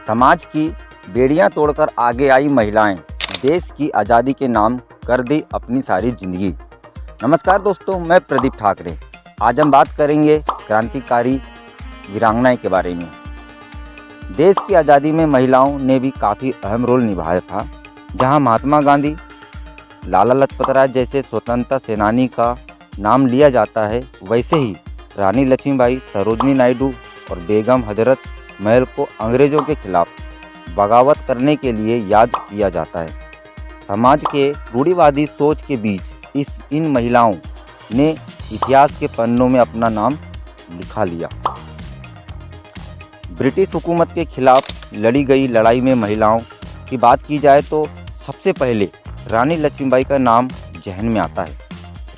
समाज की बेड़ियां तोड़कर आगे आई महिलाएं, देश की आज़ादी के नाम कर दी अपनी सारी जिंदगी। नमस्कार दोस्तों, मैं प्रदीप ठाकरे। आज हम बात करेंगे क्रांतिकारी वीरांगनाएं के बारे में। देश की आज़ादी में महिलाओं ने भी काफ़ी अहम रोल निभाया था। जहां महात्मा गांधी, लाला लाजपत राय जैसे स्वतंत्रता सेनानी का नाम लिया जाता है, वैसे ही रानी लक्ष्मीबाई, सरोजनी नायडू और बेगम हजरत महल को अंग्रेज़ों के खिलाफ बगावत करने के लिए याद किया जाता है। समाज के रूढ़िवादी सोच के बीच इन महिलाओं ने इतिहास के पन्नों में अपना नाम लिखा लिया। ब्रिटिश हुकूमत के खिलाफ लड़ी गई लड़ाई में महिलाओं की बात की जाए तो सबसे पहले रानी लक्ष्मीबाई का नाम जहन में आता है।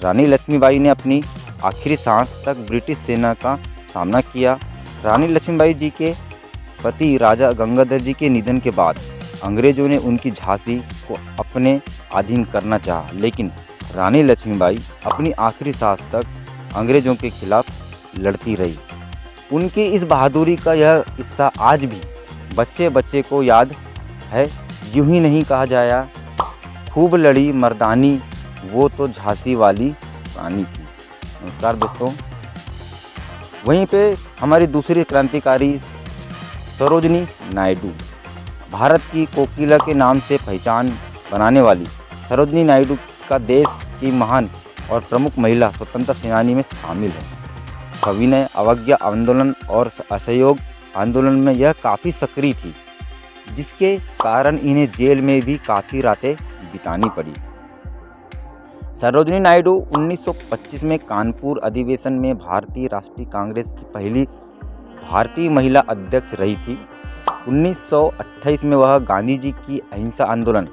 रानी लक्ष्मीबाई ने अपनी आखिरी सांस तक ब्रिटिश सेना का सामना किया। रानी लक्ष्मीबाई जी के पति राजा गंगाधर जी के निधन के बाद अंग्रेज़ों ने उनकी झांसी को अपने अधीन करना चाहा, लेकिन रानी लक्ष्मीबाई अपनी आखिरी सांस तक अंग्रेज़ों के खिलाफ लड़ती रही। उनकी इस बहादुरी का यह किस्सा आज भी बच्चे बच्चे को याद है। यूं ही नहीं कहा जाया, खूब लड़ी मर्दानी, वो तो झांसी वाली रानी थी। नमस्कार दोस्तों। वहीं पे हमारी दूसरी क्रांतिकारी सरोजनी नायडू, भारत की कोकिला के नाम से पहचान बनाने वाली सरोजनी नायडू का देश की महान और प्रमुख महिला स्वतंत्रता सेनानी में शामिल है। सविनय अवज्ञा आंदोलन और असहयोग आंदोलन में यह काफ़ी सक्रिय थी, जिसके कारण इन्हें जेल में भी काफ़ी रातें बितानी पड़ी। सरोजनी नायडू 1925 में कानपुर अधिवेशन में भारतीय राष्ट्रीय कांग्रेस की पहली भारतीय महिला अध्यक्ष रही थी। 1928 में वह गांधी जी की अहिंसा आंदोलन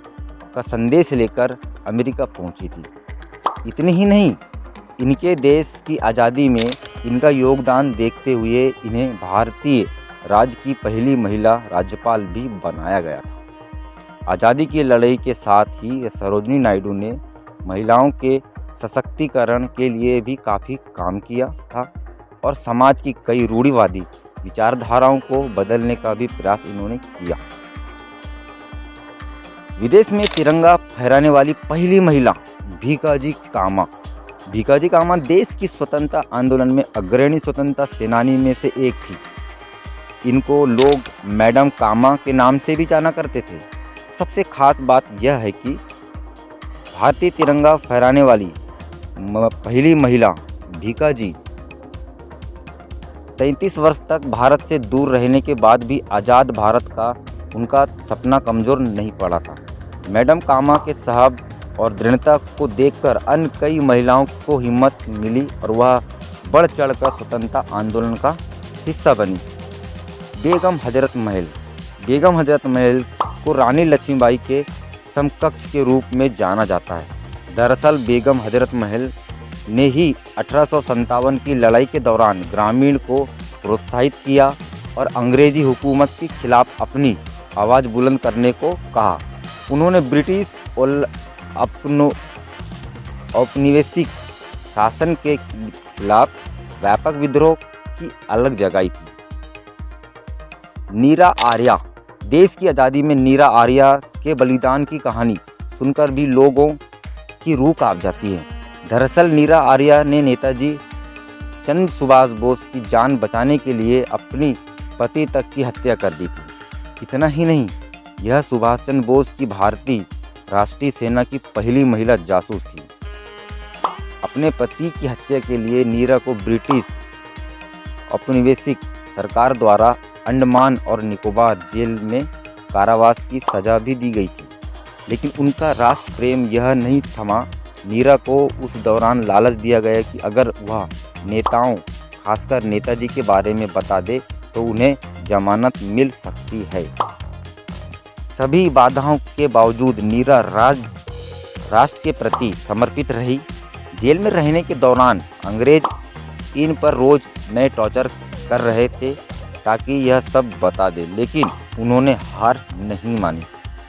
का संदेश लेकर अमेरिका पहुंची थी। इतनी ही नहीं, इनके देश की आज़ादी में इनका योगदान देखते हुए इन्हें भारतीय राज्य की पहली महिला राज्यपाल भी बनाया गया था। आज़ादी की लड़ाई के साथ ही सरोजनी नायडू ने महिलाओं के सशक्तिकरण के लिए भी काफ़ी काम किया था और समाज की कई रूढ़िवादी विचारधाराओं को बदलने का भी प्रयास इन्होंने किया। विदेश में तिरंगा फहराने वाली पहली महिला भीकाजी कामा। भीकाजी कामा देश की स्वतंत्रता आंदोलन में अग्रणी स्वतंत्रता सेनानी में से एक थी। इनको लोग मैडम कामा के नाम से भी जाना करते थे। सबसे खास बात यह है कि भारतीय तिरंगा फहराने वाली पहली महिला भीकाजी 33 वर्ष तक भारत से दूर रहने के बाद भी आज़ाद भारत का उनका सपना कमज़ोर नहीं पड़ा था। मैडम कामा के साहब और दृढ़ता को देखकर अन्य कई महिलाओं को हिम्मत मिली और वह बढ़ चढ़कर स्वतंत्रता आंदोलन का हिस्सा बनी। बेगम हजरत महल। बेगम हजरत महल को रानी लक्ष्मीबाई के समकक्ष के रूप में जाना जाता है। दरअसल बेगम हजरत महल ने ही 1857 की लड़ाई के दौरान ग्रामीण को प्रोत्साहित किया और अंग्रेजी हुकूमत के खिलाफ अपनी आवाज़ बुलंद करने को कहा। उन्होंने ब्रिटिश और औपनिवेशिक शासन के खिलाफ व्यापक विद्रोह की अलग जगाई थी। नीरा आर्या। देश की आज़ादी में नीरा आर्या के बलिदान की कहानी सुनकर भी लोगों की रूह कांप जाती है। दरअसल नीरा आर्या ने नेताजी चंद्र सुभाष बोस की जान बचाने के लिए अपनी पति तक की हत्या कर दी थी। इतना ही नहीं, यह सुभाष चंद्र बोस की भारतीय राष्ट्रीय सेना की पहली महिला जासूस थी। अपने पति की हत्या के लिए नीरा को ब्रिटिश औपनिवेशिक सरकार द्वारा अंडमान और निकोबार जेल में कारावास की सजा भी दी गई थी, लेकिन उनका राष्ट्र प्रेम यह नहीं थमा। नीरा को उस दौरान लालच दिया गया कि अगर वह नेताओं, खासकर नेताजी के बारे में बता दे तो उन्हें जमानत मिल सकती है। सभी बाधाओं के बावजूद नीरा राष्ट्र के प्रति समर्पित रही। जेल में रहने के दौरान अंग्रेज इन पर रोज नए टॉर्चर कर रहे थे ताकि यह सब बता दे, लेकिन उन्होंने हार नहीं मानी।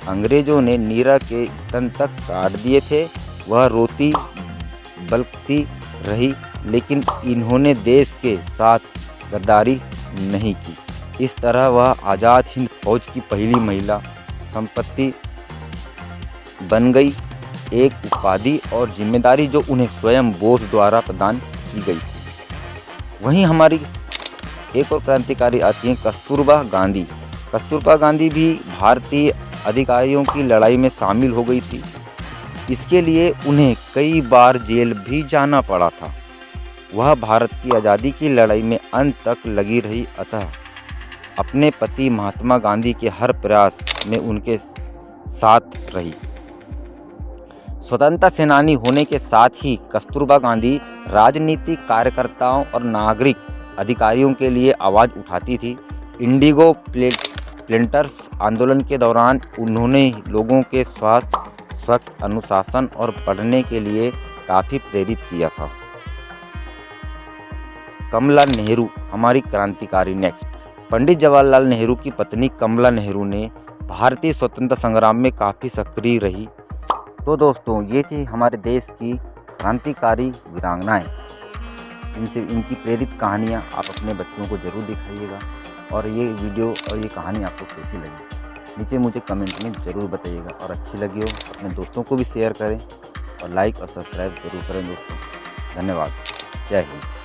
अंग्रेज़ों ने नीरा के स्तन तक काट दिए थे। वह रोती बलकती रही, लेकिन इन्होंने देश के साथ गद्दारी नहीं की। इस तरह वह आज़ाद हिंद फौज की पहली महिला संपत्ति बन गई, एक उपाधि और जिम्मेदारी जो उन्हें स्वयं बोस द्वारा प्रदान की गई थी। वहीं हमारी एक और क्रांतिकारी आती हैं कस्तूरबा गांधी। कस्तूरबा गांधी भी भारतीय अधिकारियों की लड़ाई में शामिल हो गई थी। इसके लिए उन्हें कई बार जेल भी जाना पड़ा था। वह भारत की आज़ादी की लड़ाई में अंत तक लगी रही, अतः अपने पति महात्मा गांधी के हर प्रयास में उनके साथ रही। स्वतंत्रता सेनानी होने के साथ ही कस्तूरबा गांधी राजनीतिक कार्यकर्ताओं और नागरिक अधिकारियों के लिए आवाज़ उठाती थी। इंडिगो प्लेंटर्स आंदोलन के दौरान उन्होंने लोगों के स्वास्थ्य, स्वच्छ, अनुशासन और पढ़ने के लिए काफ़ी प्रेरित किया था। कमला नेहरू हमारी क्रांतिकारी नेक्स्ट। पंडित जवाहरलाल नेहरू की पत्नी कमला नेहरू ने भारतीय स्वतंत्रता संग्राम में काफ़ी सक्रिय रही। तो दोस्तों, ये थी हमारे देश की क्रांतिकारी वीरांगनाएं। इनकी प्रेरित कहानियाँ आप अपने बच्चों को ज़रूर दिखाइएगा। और ये वीडियो और ये कहानी आपको कैसी लगी नीचे मुझे कमेंट में ज़रूर बताइएगा। और अच्छी लगी हो अपने दोस्तों को भी शेयर करें और लाइक और सब्सक्राइब ज़रूर करें दोस्तों। धन्यवाद। जय हिंद।